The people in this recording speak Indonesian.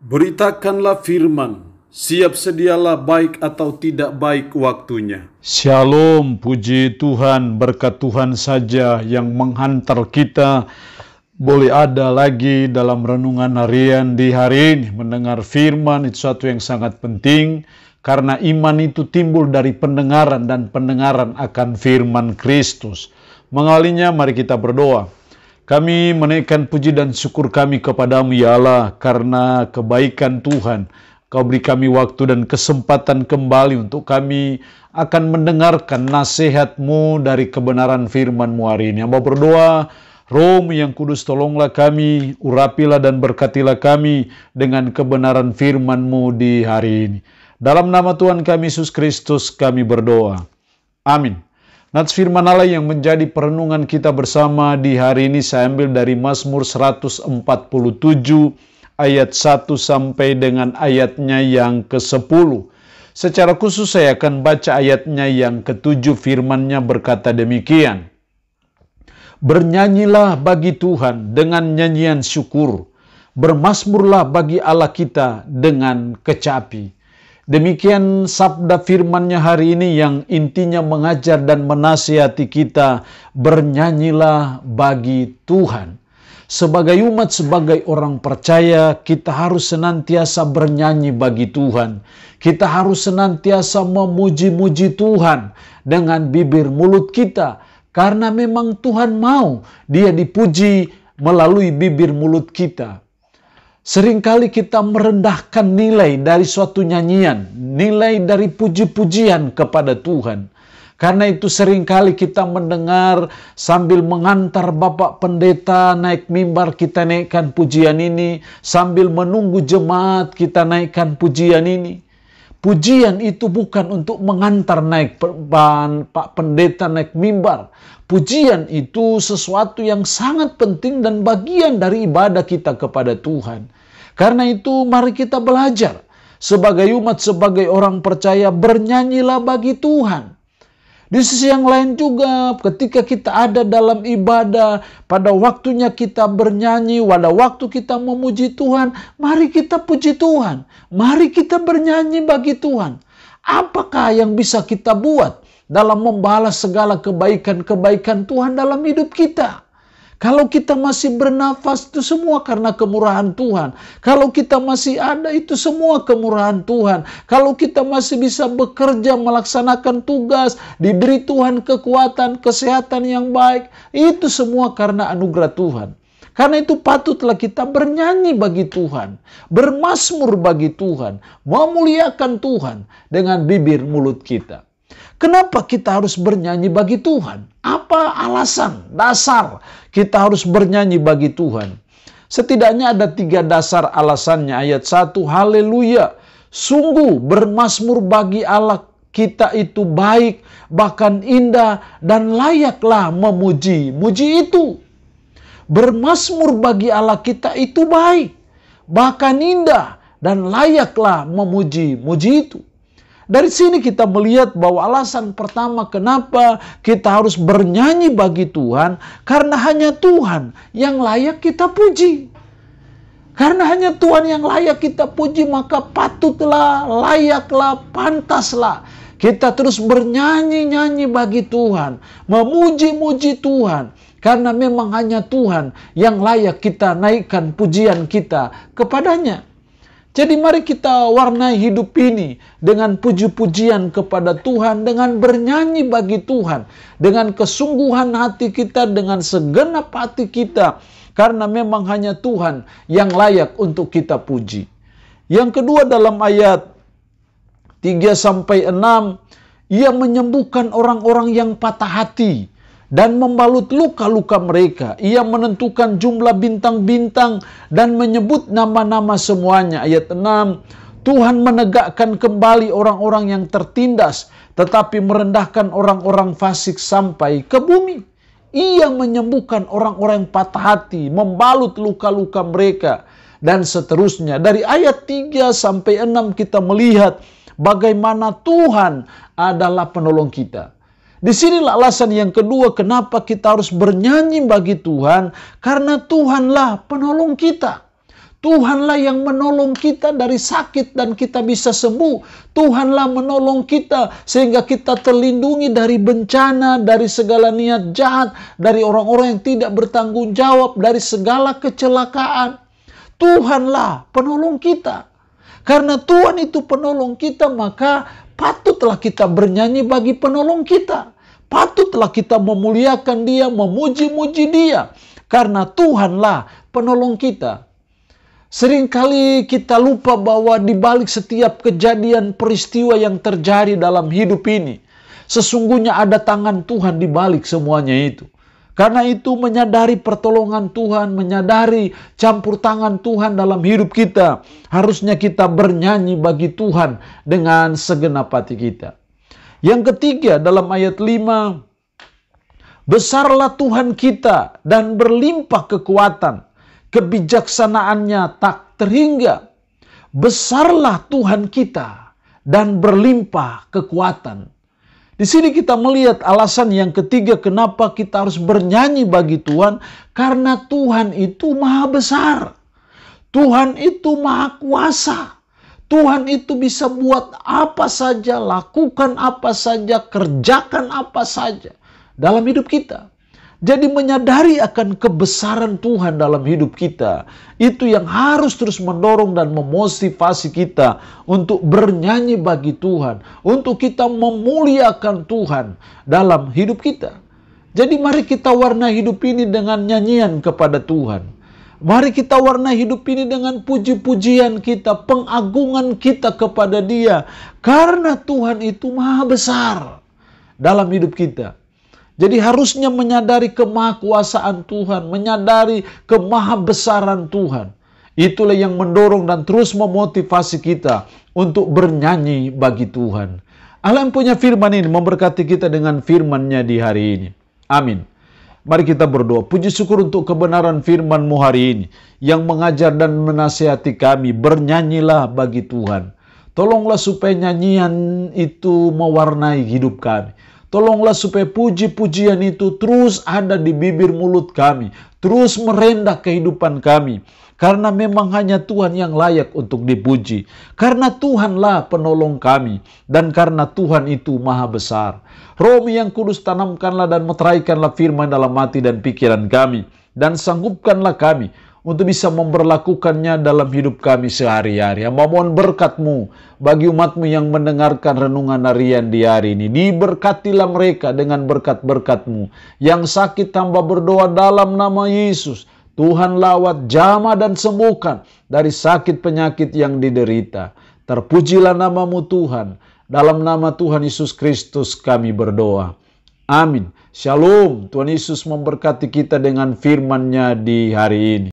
Beritakanlah firman, siap sedialah baik atau tidak baik waktunya. Shalom, puji Tuhan, berkat Tuhan saja yang menghantar kita boleh ada lagi dalam renungan harian di hari ini. Mendengar firman itu suatu yang sangat penting, karena iman itu timbul dari pendengaran dan pendengaran akan firman Kristus. Mengawalinya, mari kita berdoa. Kami menaikkan puji dan syukur kami kepadamu ya Allah, karena kebaikan Tuhan. Kau beri kami waktu dan kesempatan kembali untuk kami akan mendengarkan nasihat-Mu dari kebenaran firman-Mu hari ini. Hamba berdoa, Roh-Mu yang kudus, tolonglah kami, urapilah dan berkatilah kami dengan kebenaran firman-Mu di hari ini. Dalam nama Tuhan kami Yesus Kristus kami berdoa. Amin. Nats firman Allah yang menjadi perenungan kita bersama di hari ini saya ambil dari Mazmur 147 ayat 1 sampai dengan ayatnya yang ke-10. Secara khusus saya akan baca ayatnya yang ke-7, firman-Nya berkata demikian. Bernyanyilah bagi Tuhan dengan nyanyian syukur, bermazmurlah bagi Allah kita dengan kecapi. Demikian sabda firman-Nya hari ini yang intinya mengajar dan menasihati kita, bernyanyilah bagi Tuhan. Sebagai umat, sebagai orang percaya, kita harus senantiasa bernyanyi bagi Tuhan. Kita harus senantiasa memuji-muji Tuhan dengan bibir mulut kita. Karena memang Tuhan mau Dia dipuji melalui bibir mulut kita. Seringkali kita merendahkan nilai dari suatu nyanyian, nilai dari puji-pujian kepada Tuhan. Karena itu seringkali kita mendengar sambil mengantar Bapak Pendeta naik mimbar, kita naikkan pujian ini. Sambil menunggu jemaat, kita naikkan pujian ini. Pujian itu bukan untuk mengantar naik Pak Pendeta naik mimbar. Pujian itu sesuatu yang sangat penting dan bagian dari ibadah kita kepada Tuhan. Karena itu mari kita belajar sebagai umat, sebagai orang percaya, bernyanyilah bagi Tuhan. Di sisi yang lain juga, ketika kita ada dalam ibadah, pada waktunya kita bernyanyi, pada waktu kita memuji Tuhan, mari kita puji Tuhan. Mari kita bernyanyi bagi Tuhan. Apakah yang bisa kita buat dalam membalas segala kebaikan-kebaikan Tuhan dalam hidup kita? Kalau kita masih bernafas, itu semua karena kemurahan Tuhan. Kalau kita masih ada, itu semua kemurahan Tuhan. Kalau kita masih bisa bekerja, melaksanakan tugas, diberi Tuhan kekuatan, kesehatan yang baik, itu semua karena anugerah Tuhan. Karena itu patutlah kita bernyanyi bagi Tuhan, bermazmur bagi Tuhan, memuliakan Tuhan dengan bibir mulut kita. Kenapa kita harus bernyanyi bagi Tuhan? Apa alasan, dasar kita harus bernyanyi bagi Tuhan? Setidaknya ada 3 dasar alasannya. Ayat 1, haleluya. Sungguh bermazmur bagi Allah kita itu baik, bahkan indah, dan layaklah memuji. Muji itu. Bermazmur bagi Allah kita itu baik, bahkan indah, dan layaklah memuji. Muji itu. Dari sini kita melihat bahwa alasan pertama kenapa kita harus bernyanyi bagi Tuhan, karena hanya Tuhan yang layak kita puji. Karena hanya Tuhan yang layak kita puji, maka patutlah, layaklah, pantaslah kita terus bernyanyi-nyanyi bagi Tuhan, memuji-muji Tuhan. Karena memang hanya Tuhan yang layak kita naikkan pujian kita kepadanya. Jadi mari kita warnai hidup ini dengan puji-pujian kepada Tuhan, dengan bernyanyi bagi Tuhan, dengan kesungguhan hati kita, dengan segenap hati kita, karena memang hanya Tuhan yang layak untuk kita puji. Yang kedua, dalam ayat 3-6, Ia menyembuhkan orang-orang yang patah hati dan membalut luka-luka mereka. Ia menentukan jumlah bintang-bintang dan menyebut nama-nama semuanya. Ayat 6, Tuhan menegakkan kembali orang-orang yang tertindas, tetapi merendahkan orang-orang fasik sampai ke bumi. Ia menyembuhkan orang-orang yang patah hati, membalut luka-luka mereka, dan seterusnya. Dari ayat 3-6 kita melihat bagaimana Tuhan adalah penolong kita. Disinilah alasan yang kedua kenapa kita harus bernyanyi bagi Tuhan, karena Tuhanlah penolong kita. Tuhanlah yang menolong kita dari sakit dan kita bisa sembuh. Tuhanlah menolong kita sehingga kita terlindungi dari bencana, dari segala niat jahat, dari orang-orang yang tidak bertanggung jawab, dari segala kecelakaan. Tuhanlah penolong kita. Karena Tuhan itu penolong kita, maka patutlah kita bernyanyi bagi penolong kita. Patutlah kita memuliakan Dia, memuji-muji Dia. Karena Tuhanlah penolong kita. Seringkali kita lupa bahwa di balik setiap kejadian peristiwa yang terjadi dalam hidup ini, sesungguhnya ada tangan Tuhan di balik semuanya itu. Karena itu menyadari pertolongan Tuhan, menyadari campur tangan Tuhan dalam hidup kita, harusnya kita bernyanyi bagi Tuhan dengan segenap hati kita. Yang ketiga dalam ayat 5, besarlah Tuhan kita dan berlimpah kekuatan, kebijaksanaannya tak terhingga. Besarlah Tuhan kita dan berlimpah kekuatan. Di sini kita melihat alasan yang ketiga kenapa kita harus bernyanyi bagi Tuhan. Karena Tuhan itu maha besar. Tuhan itu maha kuasa. Tuhan itu bisa buat apa saja, lakukan apa saja, kerjakan apa saja dalam hidup kita. Jadi menyadari akan kebesaran Tuhan dalam hidup kita, itu yang harus terus mendorong dan memotivasi kita untuk bernyanyi bagi Tuhan, untuk kita memuliakan Tuhan dalam hidup kita. Jadi mari kita warnai hidup ini dengan nyanyian kepada Tuhan. Mari kita warnai hidup ini dengan puji-pujian kita, pengagungan kita kepada Dia. Karena Tuhan itu maha besar dalam hidup kita. Jadi harusnya menyadari kemahakuasaan Tuhan, menyadari kemahabesaran Tuhan. Itulah yang mendorong dan terus memotivasi kita untuk bernyanyi bagi Tuhan. Allah yang punya firman ini memberkati kita dengan firman-Nya di hari ini. Amin. Mari kita berdoa. Puji syukur untuk kebenaran firman-Mu hari ini yang mengajar dan menasihati kami. Bernyanyilah bagi Tuhan. Tolonglah supaya nyanyian itu mewarnai hidup kami. Tolonglah supaya puji-pujian itu terus ada di bibir mulut kami. Terus merendah kehidupan kami. Karena memang hanya Tuhan yang layak untuk dipuji. Karena Tuhanlah penolong kami. Dan karena Tuhan itu maha besar. Roh yang kudus tanamkanlah dan meteraikanlah firman dalam hati dan pikiran kami. Dan sanggupkanlah kami untuk bisa memberlakukannya dalam hidup kami sehari-hari. Hamba mohon berkat-Mu bagi umat-Mu yang mendengarkan renungan harian di hari ini. Diberkatilah mereka dengan berkat-berkat-Mu. Yang sakit hamba berdoa dalam nama Yesus. Tuhan lawat, jamah dan sembuhkan dari sakit penyakit yang diderita. Terpujilah nama-Mu Tuhan. Dalam nama Tuhan Yesus Kristus kami berdoa. Amin. Shalom. Tuhan Yesus memberkati kita dengan firman-Nya di hari ini.